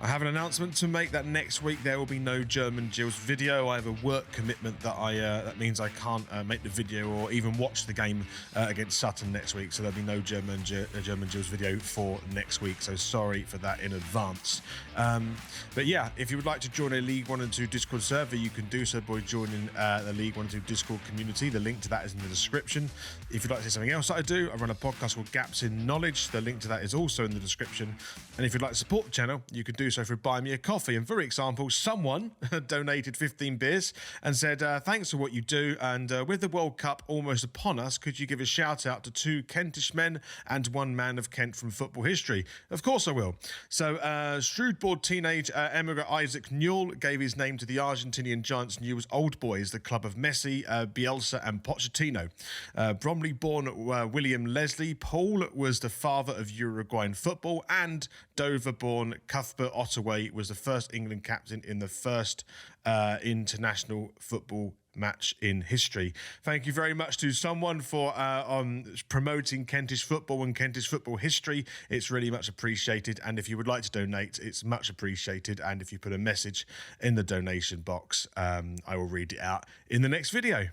I have an announcement to make that next week there will be no German Gills video. I have a work commitment that means I can't make the video or even watch the game against Sutton next week. So there'll be no German Gills video for next week. So sorry for that in advance. But yeah, if you would like to join a League 1 and 2 Discord server, you can do so by joining the League 1 and 2 Discord community. The link to that is in the description. If you'd like to see something else that I do, I run a podcast called Gaps in Knowledge. The link to that is also in the description. And if you'd like to support the channel, you can do so through Buy Me a Coffee. And for example, someone donated 15 beers and said, thanks for what you do. And with the World Cup almost upon us, could you give a shout out to 2 Kentish men and 1 man of Kent from football history? Of course I will. So Shrewdboard teenage emigrant Isaac Newell gave his name to the Argentinian Giants Newell's Old Boys, the club of Messi, Bielsa and Pochettino. Bromley-born William Leslie Paul was the father of Uruguayan football, and Dover-born Cuthbert Ottaway was the first England captain in the first international football match in history. Thank you very much to someone for promoting Kentish football and Kentish football history. It's really much appreciated, and if you would like to donate, it's much appreciated. And if you put a message in the donation box, I will read it out in the next video.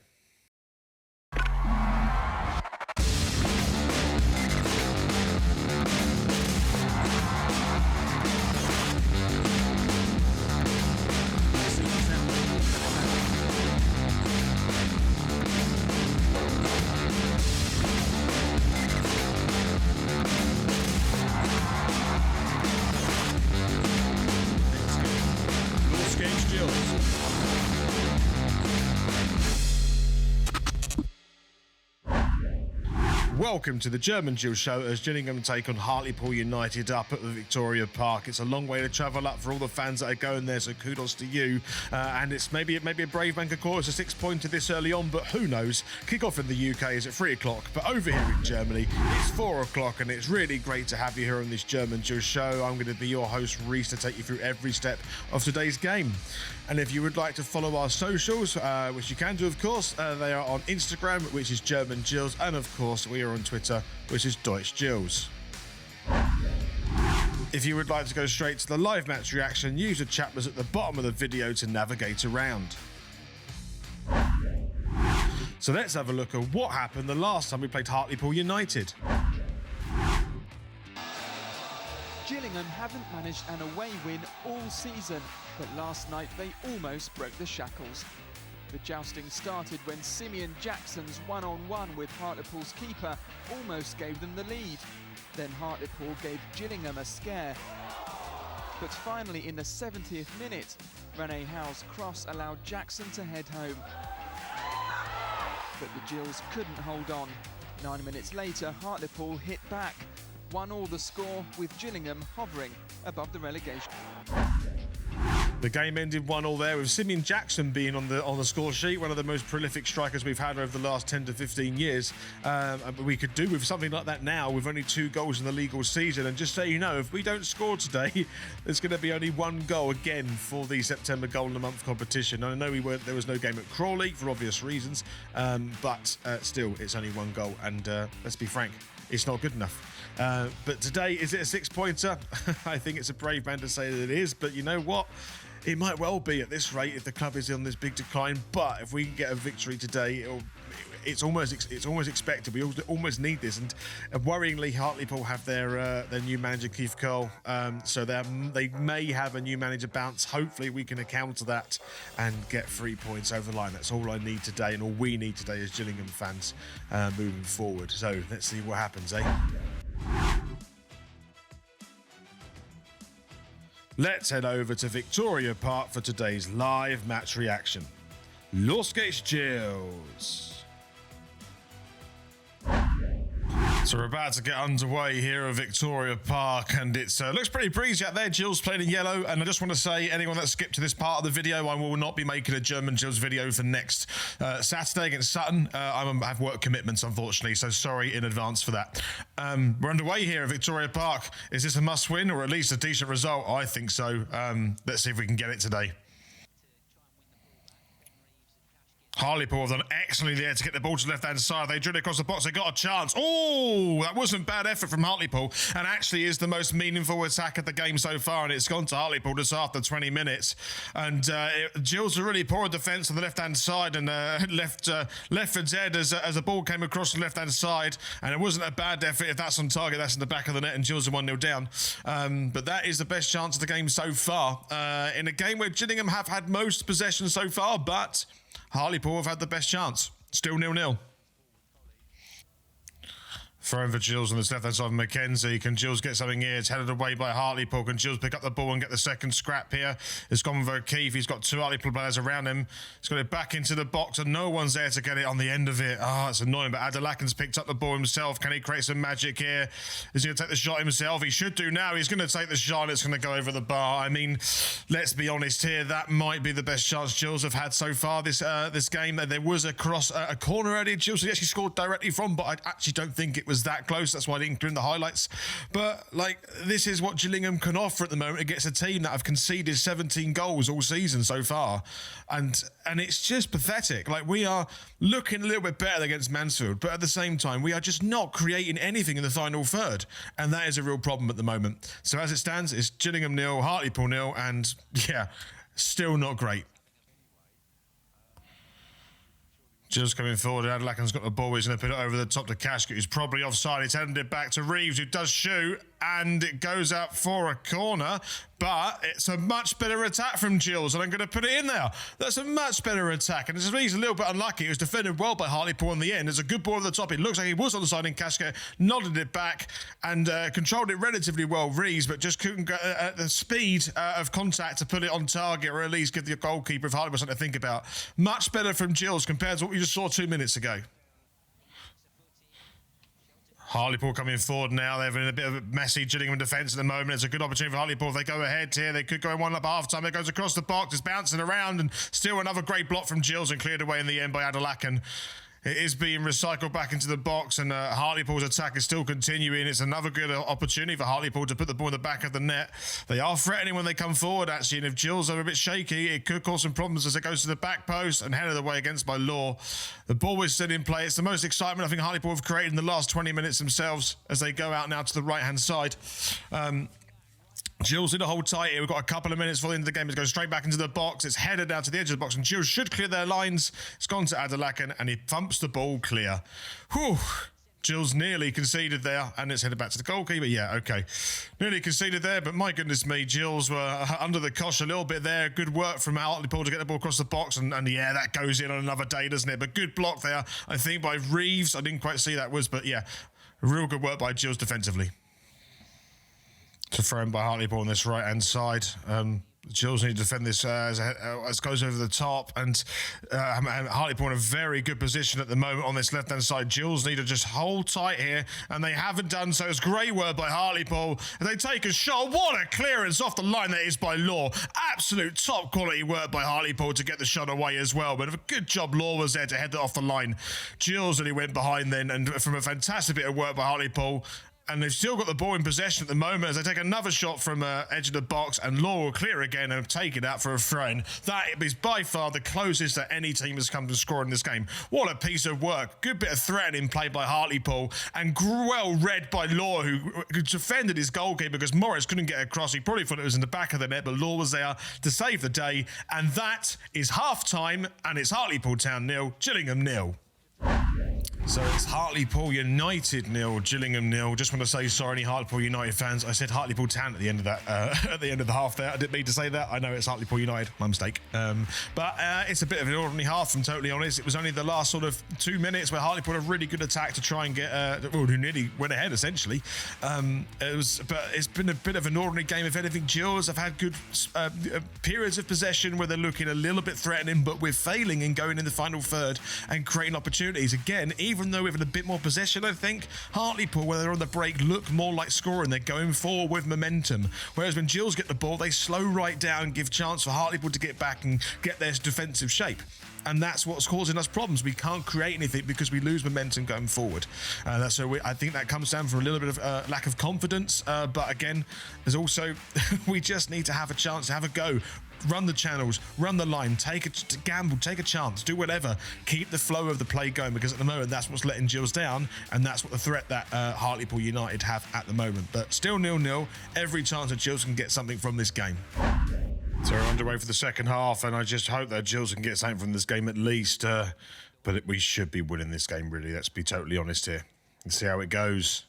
Welcome to the German Gills show as Gillingham take on Hartlepool United up at the Victoria Park. It's a long way to travel up for all the fans that are going there, so kudos to you. And it's maybe a brave man could call us a 6-pointer this early on, but who knows? Kick-off in the UK is at 3 o'clock, but over here in Germany, it's 4 o'clock, and it's really great to have you here on this German Gills show. I'm going to be your host, Reese, to take you through every step of today's game. And if you would like to follow our socials, which you can do, of course, they are on Instagram, which is German Gills, and of course, we are on Twitter, which is Deutsch Gills. If you would like to go straight to the live match reaction, use the chapters at the bottom of the video to navigate around. So let's have a look at what happened the last time we played Hartlepool United. Gillingham haven't managed an away win all season, but last night they almost broke the shackles. The jousting started when Simeon Jackson's one-on-one with Hartlepool's keeper almost gave them the lead. Then Hartlepool gave Gillingham a scare. But finally, in the 70th minute, Rene Howe's cross allowed Jackson to head home. But the Gills couldn't hold on. 9 minutes later, Hartlepool hit back. 1-1 the score, with Gillingham hovering above the relegation. The game ended 1-1 there, with Simeon Jackson being on the score sheet, one of the most prolific strikers we've had over the last 10 to 15 years. But we could do with something like that now, with only 2 goals in the league all season. And just so you know, if we don't score today, there's going to be only 1 goal again for the September Goal in the Month competition. I know there was no game at Crawley for obvious reasons, but still, it's only 1 goal. And let's be frank, it's not good enough. But today, is it a 6-pointer? I think it's a brave man to say that it is, but you know what? It might well be at this rate if the club is on this big decline. But if we can get a victory today, it's almost expected. We almost need this. And worryingly, Hartlepool have their new manager Keith Curl, so they may have a new manager bounce. Hopefully, we can counter that and get 3 points over the line. That's all I need today, and all we need today as Gillingham fans moving forward. So let's see what happens, Let's head over to Victoria Park for today's live match reaction. Los geht's, Gills. So we're about to get underway here at Victoria Park, and it looks pretty breezy out there. Gills playing in yellow, and I just want to say, anyone that skipped to this part of the video, I will not be making a German Gills video for next Saturday against Sutton. I have work commitments, unfortunately, so sorry in advance for that. We're underway here at Victoria Park. Is this a must-win, or at least a decent result? I think so. Let's see if we can get it today. Hartlepool have done excellently there to get the ball to the left-hand side. They drill it across the box. They got a chance. Oh, that wasn't bad effort from Hartlepool, and actually is the most meaningful attack of the game so far, and it's gone to Hartlepool just after 20 minutes. And Gills are really poor defence on the left-hand side, and left for dead as the ball came across the left-hand side, and it wasn't a bad effort. If that's on target, that's in the back of the net, and Gills are 1-0 down. But that is the best chance of the game so far. In a game where Gillingham have had most possession so far, but Hartlepool have had the best chance. Still 0-0. Throwing for Gills on this left-hand side of Mackenzie. Can Gills get something here? It's headed away by Hartlepool. Can Gills pick up the ball and get the second scrap here? It's gone with O'Keefe. He's got two Hartlepool players around him. He's got it back into the box and no one's there to get it on the end of it. Oh, it's annoying, but Adelakan's picked up the ball himself. Can he create some magic here? Is he going to take the shot himself? He should do now. He's going to take the shot and it's going to go over the bar. I mean, let's be honest here. That might be the best chance Gills have had so far this game. There was a corner earlier Gills actually scored directly from, but I actually don't think it was that close. That's why I didn't include in the highlights. But like, this is what Gillingham can offer at the moment against a team that have conceded 17 goals all season so far, and it's just pathetic. Like, we are looking a little bit better against Mansfield, but at the same time we are just not creating anything in the final third, and that is a real problem at the moment. So as it stands, it's Gillingham 0, Hartlepool 0, and yeah, still not great. Just coming forward, Adelakan's got the ball. He's going to put it over the top to Kashka, who's probably offside. He's handed it back to Reeves, who does shoot, and it goes out for a corner. But it's a much better attack from Gills, and I'm going to put it in there. That's a much better attack, and he's a little bit unlucky. It was defended well by Hartlepool in the end. There's a good ball at the top. It looks like he was on the side, and Kashka nodded it back and controlled it relatively well, Reeves, but just couldn't get the speed of contact to put it on target, or at least give the goalkeeper of Hartlepool something to think about. Much better from Gills compared to what we just saw 2 minutes ago. Hartlepool coming forward now. They're in a bit of a messy Gillingham defence at the moment. It's a good opportunity for Hartlepool. If they go ahead here, they could go 1 up at half-time. It goes across the box. It's bouncing around, and still another great block from Gills and cleared away in the end by Adelakan. It is being recycled back into the box, and Hartlepool's attack is still continuing. It's another good opportunity for Hartlepool to put the ball in the back of the net. They are threatening when they come forward, actually, and if Gills are a bit shaky, it could cause some problems as it goes to the back post and headed away against by Law. The ball is still in play. It's the most excitement I think Hartlepool have created in the last 20 minutes themselves as they go out now to the right-hand side. Gills in the hold tight here. We've got a couple of minutes for the end of the game. It goes straight back into the box. It's headed down to the edge of the box, and Gills should clear their lines. It's gone to Adelakan, and he thumps the ball clear. Whew. Gills nearly conceded there, and it's headed back to the goalkeeper. Yeah, okay. Nearly conceded there, but my goodness me, Gills were under the cosh a little bit there. Good work from Hartlepool to get the ball across the box, and yeah, that goes in on another day, doesn't it? But good block there, I think, by Reeves. I didn't quite see that was, but yeah, real good work by Gills defensively. To throw in by Hartlepool on this right-hand side. Gills need to defend this as it goes over the top, and Hartlepool in a very good position at the moment on this left-hand side. Gills need to just hold tight here, and they haven't done so. It's great work by Hartlepool. And they take a shot. What a clearance off the line that is by Law. Absolute top-quality work by Hartlepool to get the shot away as well. But a good job Law was there to head that off the line. Gills really went behind then, and from a fantastic bit of work by Hartlepool. And they've still got the ball in possession at the moment as they take another shot from edge of the box, and Law will clear again and take it out for a throw-in. That is by far the closest that any team has come to scoring this game. What a piece of work. Good bit of threatening play by Hartlepool, and well read by Law, who defended his goalkeeper because Morris couldn't get across. He probably thought it was in the back of the net, but Law was there to save the day. And that is half-time, and it's Hartlepool Town 0, Gillingham 0. So it's Hartlepool United 0, Gillingham 0. Just want to say sorry, any Hartlepool United fans. I said Hartlepool Town at the end of that, at the end of the half there. I didn't mean to say that. I know it's Hartlepool United, my mistake. But it's a bit of an ordinary half, I'm totally honest. It was only the last sort of 2 minutes where Hartlepool had a really good attack to try and get, who nearly went ahead essentially. But it's been a bit of an ordinary game. If anything, Gills have had good periods of possession where they're looking a little bit threatening, but we're failing in going in the final third and creating opportunities. Again, even though we've had a bit more possession, I think Hartlepool, when they're on the break, look more like scoring. They're going forward with momentum. Whereas when Gills get the ball, they slow right down and give chance for Hartlepool to get back and get their defensive shape. And that's what's causing us problems. We can't create anything because we lose momentum going forward. So I think that comes down from a little bit of lack of confidence. But again, there's also, we just need to have a chance to have a go. run the channels, run the line, take a gamble, take a chance, do whatever. Keep the flow of the play going, because at the moment that's what's letting Gills down, and that's what the threat that Hartlepool United have at the moment. But still 0-0. Every chance that Gills can get something from this game. So we're underway for the second half, and I just hope that Gills can get something from this game at least. But we should be winning this game, really. Let's be totally honest here and see how it goes.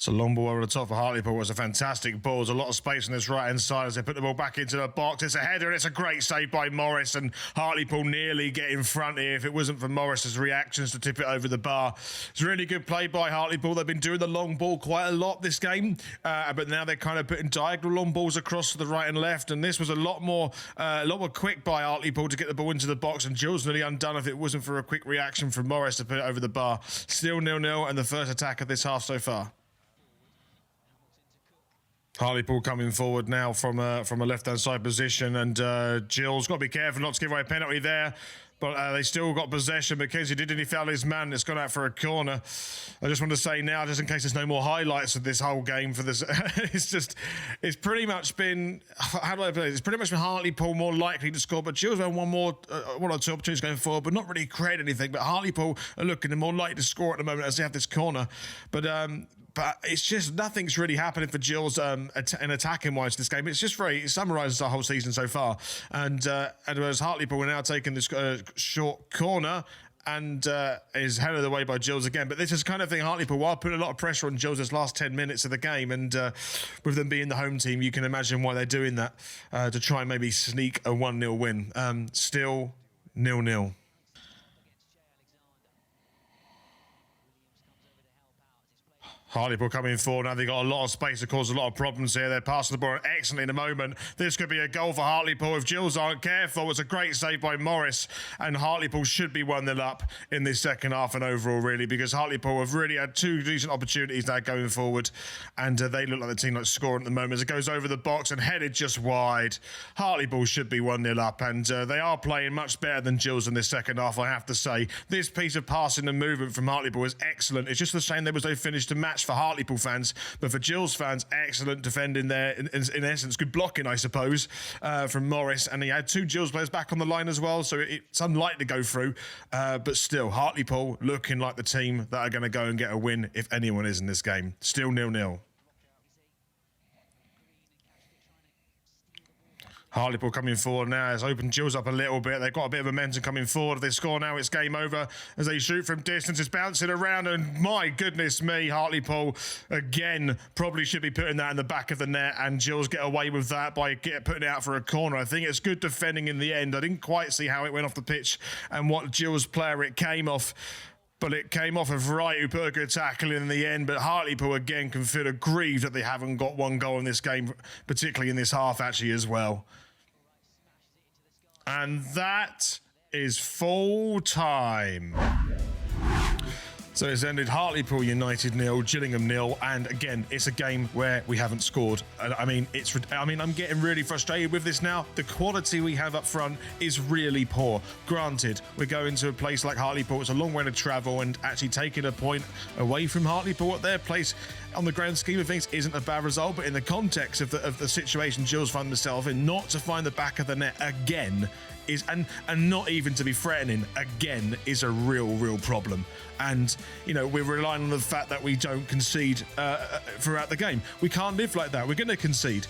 So long ball over the top for Hartlepool. Was a fantastic ball. There's a lot of space on this right-hand side as they put the ball back into the box. It's a header, and it's a great save by Morris, and Hartlepool nearly get in front here if it wasn't for Morris's reactions to tip it over the bar. It's a really good play by Hartlepool. They've been doing the long ball quite a lot this game, but now they're kind of putting diagonal long balls across to the right and left, and this was a lot more quick by Hartlepool to get the ball into the box, and Gills nearly undone if it wasn't for a quick reaction from Morris to put it over the bar. Still 0-0, and the first attack of this half so far. Hartlepool coming forward now from a left-hand side position, and Gills got to be careful not to give away a penalty there, but they still got possession. McKenzie didn't foul his man. It's gone out for a corner. I just want to say now, just in case there's no more highlights of this whole game for this, it's pretty much been, how do I put it? It's pretty much been Hartlepool more likely to score, but Gills had one or two opportunities going forward, but not really create anything. But Hartlepool are looking more likely to score at the moment as they have this corner. But it's just nothing's really happening for Gills in attacking-wise this game. It's just it summarises our whole season so far. And whereas Hartlepool are now taking this short corner and is headed away by Gills again. But this is kind of thing Hartlepool are putting a lot of pressure on Gills this last 10 minutes of the game. And with them being the home team, you can imagine why they're doing that, to try and maybe sneak a 1-0 win. Still 0-0. Hartlepool coming forward now. They've got a lot of space to cause a lot of problems here. They're passing the ball excellently in a moment. This could be a goal for Hartlepool if Gills aren't careful. It's a great save by Morris, and Hartlepool should be 1-0 up in this second half and overall, really, because Hartlepool have really had two decent opportunities now going forward, and they look like the team that's scoring at the moment as it goes over the box and headed just wide. Hartlepool should be 1-0 up, and they are playing much better than Gills in this second half, I have to say. This piece of passing and movement from Hartlepool is excellent. It's just a shame there was no finish to match for Hartlepool fans, but for Gills fans, excellent defending there. In essence, good blocking, I suppose, from Morris, and he had two Gills players back on the line as well, so it's unlikely to go through. But still, Hartlepool looking like the team that are going to go and get a win if anyone is in this game. Still 0-0. Hartlepool coming forward now has opened Gills up a little bit. They've got a bit of momentum coming forward. If they score now, it's game over as they shoot from distance. It's bouncing around, and my goodness me, Hartlepool again probably should be putting that in the back of the net, and Gills get away with that by putting it out for a corner. I think it's good defending in the end. I didn't quite see how it went off the pitch and what Gills player it came off. But it came off of Wright, who put a good tackle in the end. But Hartlepool, again, can feel aggrieved that they haven't got one goal in this game, particularly in this half, actually, as well. And that is full time. So it's ended Hartlepool United 0, Gillingham 0, and again, it's a game where we haven't scored. I mean, I'm getting really frustrated with this now. The quality we have up front is really poor. Granted, we're going to a place like Hartlepool. It's a long way to travel, and actually taking a point away from Hartlepool at their place, on the grand scheme of things, isn't a bad result. But in the context of the situation Gills found themselves in, not to find the back of the net again is, and not even to be threatening again, is a real problem. And, you know, we're relying on the fact that we don't concede throughout the game. We can't live like that. We're going to concede.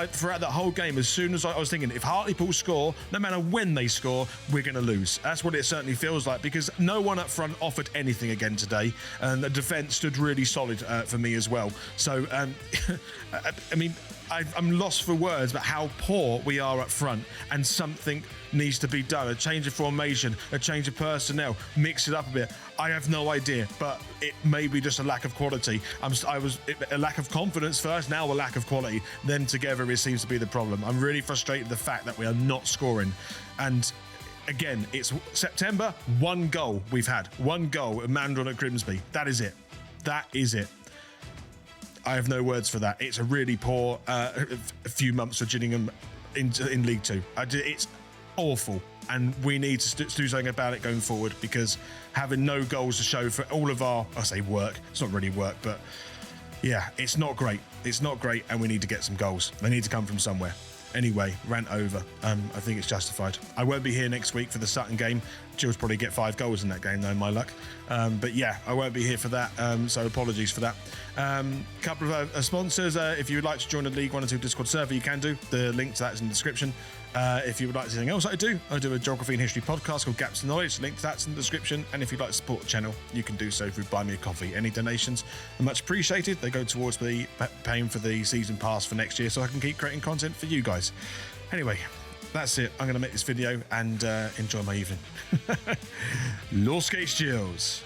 Throughout that whole game, as soon as I was thinking, if Hartlepool score, no matter when they score, we're going to lose. That's what it certainly feels like, because no one up front offered anything again today, and the defence stood really solid for me as well. So, I mean, I'm lost for words about how poor we are up front, and something needs to be done. A change of formation, a change of personnel, mix it up a bit. I have no idea, but it may be just a lack of quality. A lack of confidence first, now a lack of quality. Then together it seems to be the problem. I'm really frustrated with the fact that we are not scoring. And again, it's September, one goal we've had. One goal at Mandron at Grimsby. That is it. That is it. I have no words for that. It's a really poor few months for Gillingham in League Two. It's awful, and we need to do something about it going forward, because having no goals to show for all of our, I say work, it's not really work, but Yeah, it's not great. It's not great, and we need to get some goals. They need to come from somewhere. Anyway, rant over. I think it's justified. I won't be here next week for the Sutton game. Gills probably get 5 goals in that game, though, my luck. But yeah, I won't be here for that, so apologies for that. Couple of sponsors. If you would like to join the League 1 and 2 Discord server, you can do. The link to that is in the description. If you would like to see anything else I do a geography and history podcast called Gaps in Knowledge. Link to that's in the description. And if you'd like to support the channel, you can do so through Buy Me a Coffee. Any donations are much appreciated. They go towards the paying for the season pass for next year, so I can keep creating content for you guys. Anyway, that's it. I'm going to make this video and enjoy my evening. Law Skates Gills.